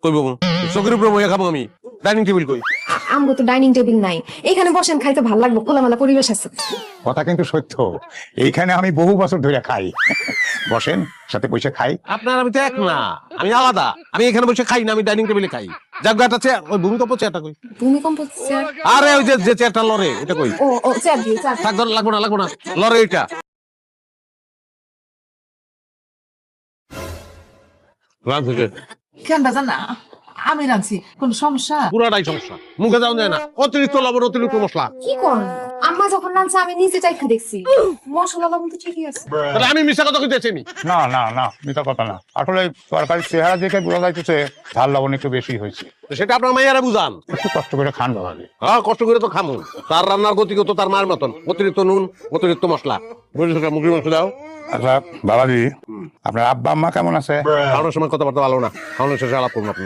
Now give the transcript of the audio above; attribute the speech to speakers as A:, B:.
A: কই বউ চোখের উপরে বইয়া খাবো আমি ডাইনিং টেবিল কই
B: আমগো তো ডাইনিং টেবিল নাই, এখানে বসেন, খাইতে ভালো লাগবে, খোলামেলা পরিবেশ আছে।
C: কথা কিন্তু সত্য, এইখানে আমি বহু বছর ধরে খাই। বসেন, সাথে বসে খাই।
A: আপনার আমি তো এক না, আমি আলাদা। আমি এখানে বসে খাই না, আমি ডাইনিং টেবিলে খাই। জায়গাটা চেয়ার, ওই ভূমিকম্প চেয়ারটা কই?
B: ভূমিকম্প চেয়ার?
A: আরে ওই যে চেয়ারটা লড়ে, এটা কই?
B: ও চেয়ার দিয়ে, চেয়ার।
A: থাক, লাগবো না লড়ে এটা।
D: কেন জানা আমি রাঁধছি, কোন সমস্যা?
A: পুরাটাই সমস্যা, মুখে যাওয়া যায় না। অতিরিক্ত লবণ, অতিরিক্ত মশলা।
B: কি করেন? আম্মা যখন রাঁধছে আমি নিজে চাইখা দেখছি, মশলা লবণ তো ঠিকই আছে।
A: তাহলে আমি মিশা কথা কইতেছি আমি?
C: না না না, মিথ্যা কথা না। আসলে তরকারি চেহারা দেখে বোঝা যাইতেছে ঝাল লবণ একটু বেশি হয়েছে।
A: সেটা আপনার মাইয়ারা বুঝান।
C: একটু কষ্ট করে খান বাবা।
A: হ্যাঁ, কষ্ট করে তো খামু। তার রান্নার গতিগত তার মায়ের মতন, অতিরিক্ত নুন, অতিরিক্ত মশলা। বুঝেছো? মুরগির মাংস দাও।
C: আচ্ছা বাবাজি, আপনার আব্বা আম্মা কেমন আছে?
A: খাওয়ানোর সময় কথাবার্তা ভালো না, খাওয়ানোর শেষে আলাপ করুন আপনি।